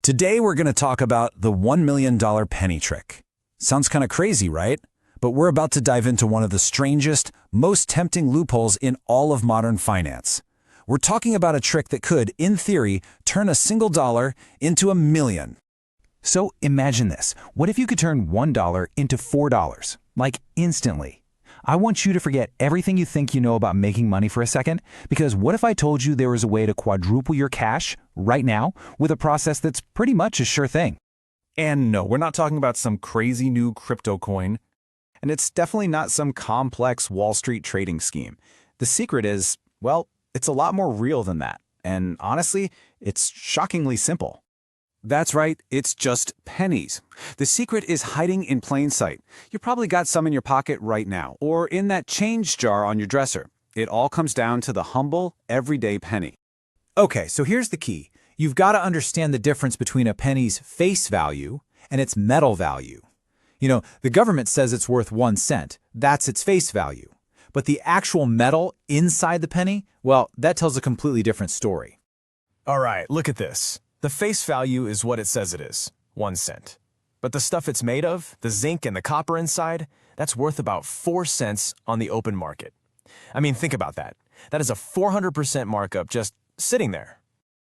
Today we're going to talk about the $1 million penny trick. Sounds kind of crazy, right? But we're about to dive into one of the strangest, most tempting loopholes in all of modern finance. We're talking about a trick that could, in theory, turn a single dollar into $1 million. So imagine this. What if you could turn $1 into $4? Like instantly. I want you to forget everything you think you know about making money for a second, because what if I told you there was a way to quadruple your cash right now with a process that's pretty much a sure thing? And no, we're not talking about some crazy new crypto coin. And it's definitely not some complex Wall Street trading scheme. The secret is, well, it's a lot more real than that. And honestly, it's shockingly simple. That's right, it's just pennies. The secret is hiding in plain sight. You probably got some in your pocket right now, or in that change jar on your dresser. It all comes down to the humble, everyday penny. Okay, so here's the key. You've got to understand the difference between a penny's face value and its metal value. You know, the government says it's worth 1 cent. That's its face value. But the actual metal inside the penny, well, that tells a completely different story. All right, look at this. The face value is what it says it is, 1 cent. But the stuff it's made of, the zinc and the copper inside, that's worth about 4 cents on the open market. I mean, think about that. That is a 400% markup just sitting there.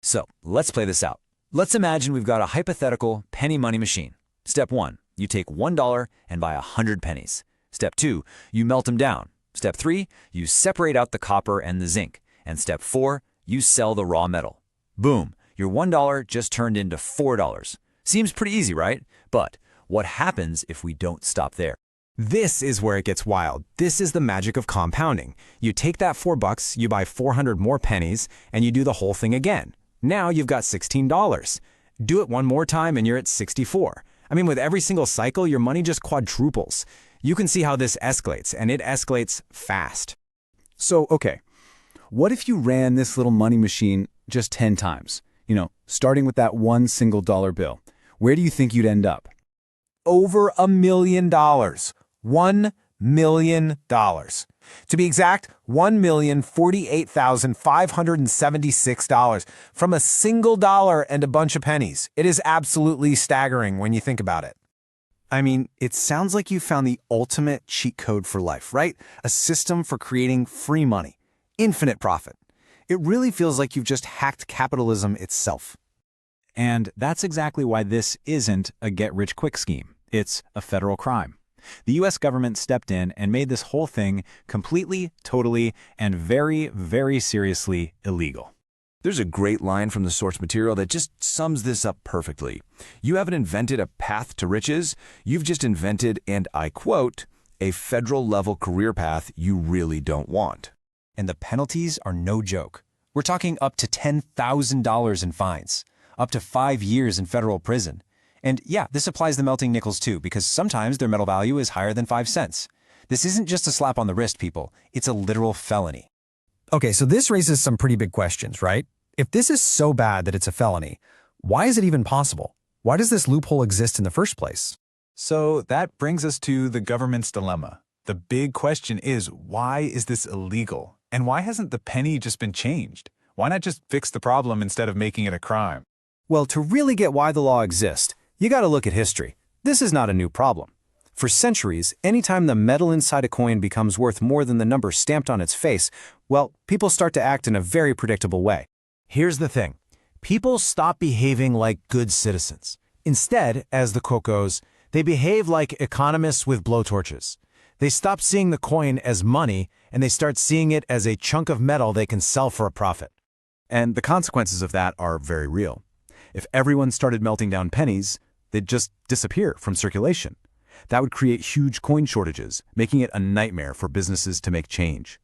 So, let's play this out. Let's imagine we've got a hypothetical penny money machine. Step 1, you take $1 and buy 100 pennies. Step 2, you melt them down. Step 3, you separate out the copper and the zinc. And step 4, you sell the raw metal. Boom, your $1 just turned into $4. Seems pretty easy, right? But what happens if we don't stop there? This is where it gets wild. This is the magic of compounding. You take that $4, you buy 400 more pennies, and you do the whole thing again. Now you've got $16. Do it one more time and you're at 64. I mean, with every single cycle, your money just quadruples. You can see how this escalates, and it escalates fast. So, okay, what if you ran this little money machine just 10 times? You know, starting with that one single dollar bill. Where do you think you'd end up? Over $1 million. $1 million. To be exact, $1,048,576 from a single dollar and a bunch of pennies. It is absolutely staggering when you think about it. I mean, it sounds like you found the ultimate cheat code for life, right? A system for creating free money, infinite profit. It really feels like you've just hacked capitalism itself. And that's exactly why this isn't a get-rich-quick scheme. It's a federal crime. The U.S. government stepped in and made this whole thing completely, totally, and very, very seriously illegal. There's a great line from the source material that just sums this up perfectly. You haven't invented a path to riches, you've just invented, and I quote, a federal-level career path you really don't want. And the penalties are no joke. We're talking up to $10,000 in fines, up to 5 years in federal prison. And yeah, this applies to melting nickels too, because sometimes their metal value is higher than 5 cents. This isn't just a slap on the wrist, people. It's a literal felony. Okay, so this raises some pretty big questions, right? If this is so bad that it's a felony, why is it even possible? Why does this loophole exist in the first place? So that brings us to the government's dilemma. The big question is, why is this illegal? And why hasn't the penny just been changed? Why not just fix the problem instead of making it a crime? Well, to really get why the law exists, you got to look at history. This is not a new problem. For centuries, anytime the metal inside a coin becomes worth more than the number stamped on its face, well, people start to act in a very predictable way. Here's the thing. People stop behaving like good citizens. Instead, as the quote goes, they behave like economists with blowtorches. They stop seeing the coin as money, and they start seeing it as a chunk of metal they can sell for a profit. And the consequences of that are very real. If everyone started melting down pennies, they'd just disappear from circulation. That would create huge coin shortages, making it a nightmare for businesses to make change.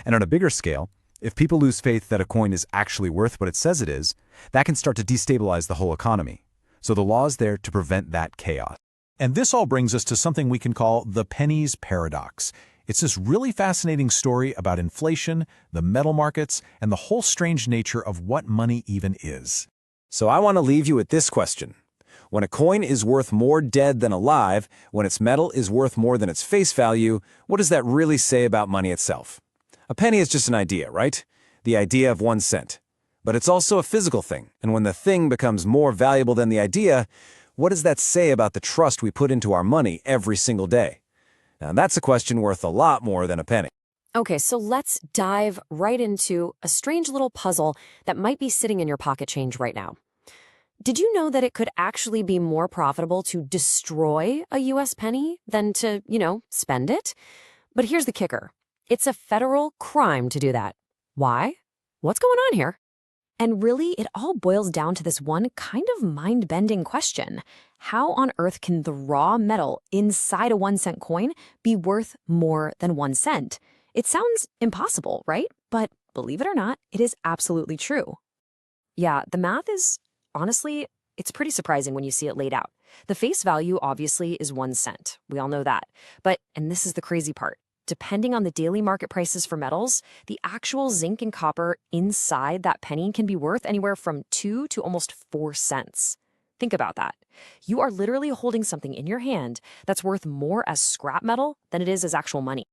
And on a bigger scale, if people lose faith that a coin is actually worth what it says it is, that can start to destabilize the whole economy. So the law is there to prevent that chaos. And this all brings us to something we can call the pennies paradox. It's this really fascinating story about inflation, the metal markets, and the whole strange nature of what money even is. So I want to leave you with this question. When a coin is worth more dead than alive, when its metal is worth more than its face value, what does that really say about money itself? A penny is just an idea, right? The idea of 1 cent. But it's also a physical thing, and when the thing becomes more valuable than the idea, what does that say about the trust we put into our money every single day? Now, that's a question worth a lot more than a penny. Okay, so let's dive right into a strange little puzzle that might be sitting in your pocket change right now. Did you know that it could actually be more profitable to destroy a US penny than to, spend it? But here's the kicker. It's a federal crime to do that. Why? What's going on here? And really, it all boils down to this one kind of mind-bending question. How on earth can the raw metal inside a 1-cent coin be worth more than 1 cent? It sounds impossible, right? But believe it or not, it is absolutely true. Yeah, the math is, honestly, it's pretty surprising when you see it laid out. The face value obviously is 1 cent. We all know that. But, and this is the crazy part, depending on the daily market prices for metals, the actual zinc and copper inside that penny can be worth anywhere from 2 to almost 4 cents. Think about that. You are literally holding something in your hand that's worth more as scrap metal than it is as actual money.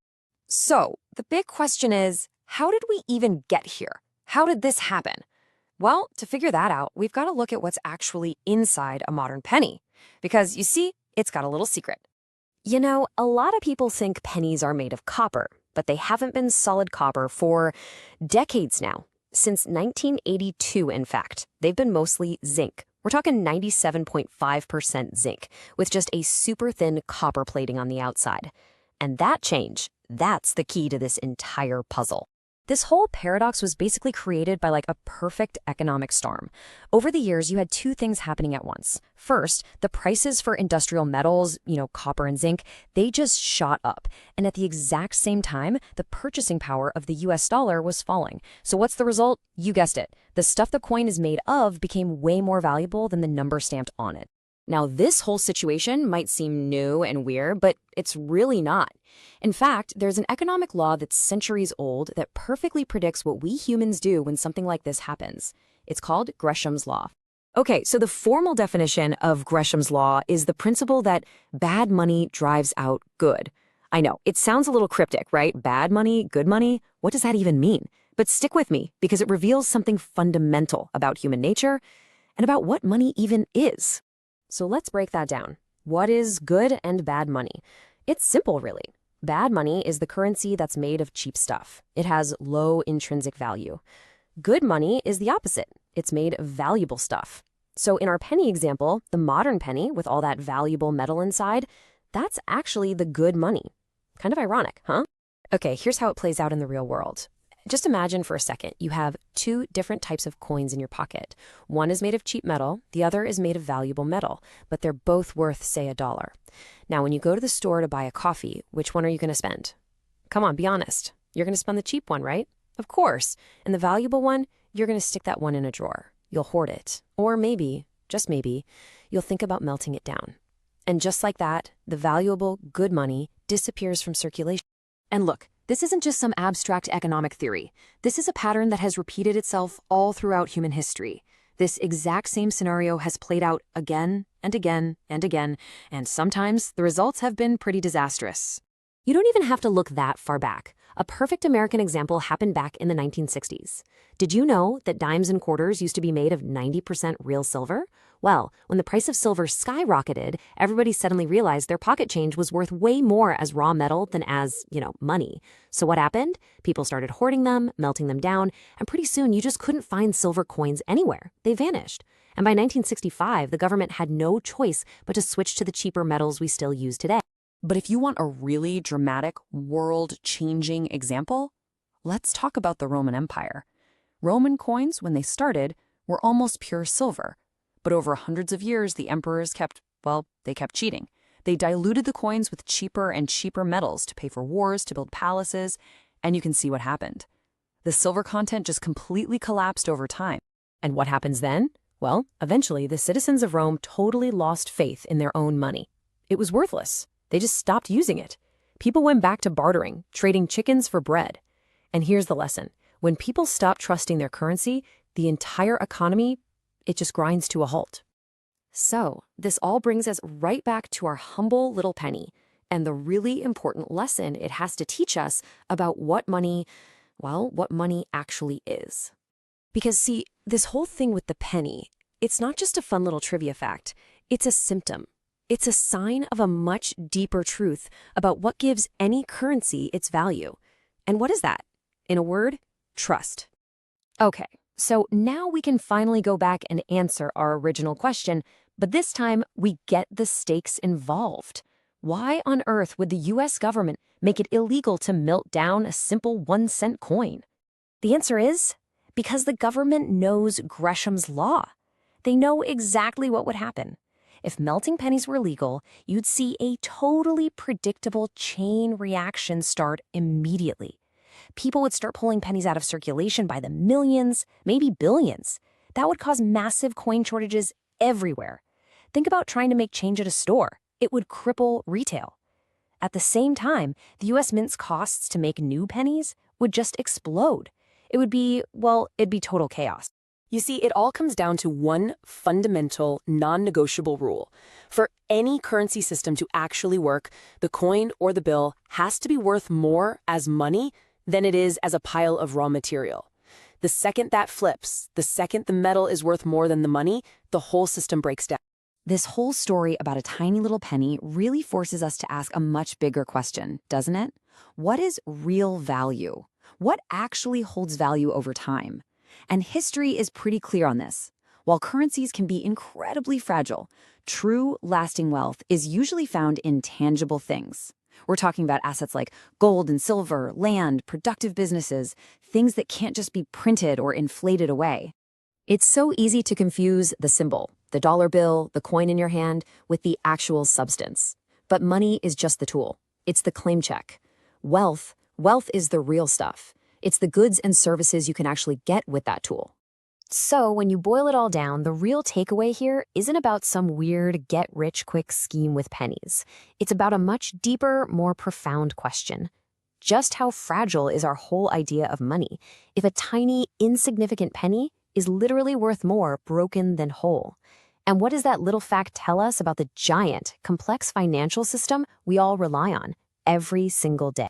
So, the big question is, how did we even get here? How did this happen? Well, to figure that out, we've got to look at what's actually inside a modern penny. Because, you see, it's got a little secret. A lot of people think pennies are made of copper, but they haven't been solid copper for decades now. Since 1982, in fact, they've been mostly zinc. We're talking 97.5% zinc, with just a super thin copper plating on the outside. And that change, that's the key to this entire puzzle. This whole paradox was basically created by a perfect economic storm. Over the years, you had two things happening at once. First, the prices for industrial metals, copper and zinc, they just shot up. And at the exact same time, the purchasing power of the US dollar was falling. So what's the result? You guessed it. The stuff the coin is made of became way more valuable than the number stamped on it. Now, this whole situation might seem new and weird, but it's really not. In fact, there's an economic law that's centuries old that perfectly predicts what we humans do when something like this happens. It's called Gresham's law. Okay, so the formal definition of Gresham's law is the principle that bad money drives out good. I know, it sounds a little cryptic, right? Bad money, good money? What does that even mean? But stick with me, because it reveals something fundamental about human nature and about what money even is. So let's break that down. What is good and bad money? It's simple, really. Bad money is the currency that's made of cheap stuff. It has low intrinsic value. Good money is the opposite. It's made of valuable stuff. So in our penny example, the modern penny with all that valuable metal inside, that's actually the good money. Kind of ironic, huh? Okay, here's how it plays out in the real world. Just imagine for a second, you have two different types of coins in your pocket. One is made of cheap metal, the other is made of valuable metal, but they're both worth, say, $1. Now, when you go to the store to buy a coffee, which one are you going to spend? Come on, be honest. You're going to spend the cheap one, right? Of course. And the valuable one, you're going to stick that one in a drawer. You'll hoard it. Or maybe, just maybe, you'll think about melting it down. And just like that, the valuable, good money disappears from circulation. And look, this isn't just some abstract economic theory. This is a pattern that has repeated itself all throughout human history. This exact same scenario has played out again and again and again, and sometimes the results have been pretty disastrous. You don't even have to look that far back. A perfect American example happened back in the 1960s. Did you know that dimes and quarters used to be made of 90% real silver? Well, when the price of silver skyrocketed, everybody suddenly realized their pocket change was worth way more as raw metal than as, money. So what happened? People started hoarding them, melting them down, and pretty soon you just couldn't find silver coins anywhere. They vanished. And by 1965, the government had no choice but to switch to the cheaper metals we still use today. But if you want a really dramatic, world-changing example, let's talk about the Roman Empire. Roman coins, when they started, were almost pure silver. But over hundreds of years, the emperors kept cheating. They diluted the coins with cheaper and cheaper metals to pay for wars, to build palaces, and you can see what happened. The silver content just completely collapsed over time. And what happens then? Well, eventually, the citizens of Rome totally lost faith in their own money. It was worthless. They just stopped using it. People went back to bartering, trading chickens for bread. And here's the lesson. When people stop trusting their currency, the entire economy, it just grinds to a halt. So, this all brings us right back to our humble little penny and the really important lesson it has to teach us about what money actually is. Because, see, this whole thing with the penny, it's not just a fun little trivia fact. It's a symptom. It's a sign of a much deeper truth about what gives any currency its value. And what is that? In a word, trust. Okay, so now we can finally go back and answer our original question, but this time we get the stakes involved. Why on earth would the US government make it illegal to melt down a simple 1-cent coin? The answer is because the government knows Gresham's law. They know exactly what would happen. If melting pennies were legal, you'd see a totally predictable chain reaction start immediately. People would start pulling pennies out of circulation by the millions, maybe billions. That would cause massive coin shortages everywhere. Think about trying to make change at a store. It would cripple retail. At the same time, the US Mint's costs to make new pennies would just explode. It would be, well, it'd be total chaos. You see, it all comes down to one fundamental, non-negotiable rule. For any currency system to actually work, the coin or the bill has to be worth more as money than it is as a pile of raw material. The second that flips, the second the metal is worth more than the money, the whole system breaks down. This whole story about a tiny little penny really forces us to ask a much bigger question, doesn't it? What is real value? What actually holds value over time? And history is pretty clear on this. While currencies can be incredibly fragile, true lasting wealth is usually found in tangible things. We're talking about assets like gold and silver, land, productive businesses, things that can't just be printed or inflated away. It's so easy to confuse the symbol, the dollar bill, the coin in your hand, with the actual substance. But money is just the tool. It's the claim check. Wealth is the real stuff. It's the goods and services you can actually get with that tool. So when you boil it all down, the real takeaway here isn't about some weird get-rich-quick scheme with pennies. It's about a much deeper, more profound question. Just how fragile is our whole idea of money if a tiny, insignificant penny is literally worth more broken than whole? And what does that little fact tell us about the giant, complex financial system we all rely on every single day?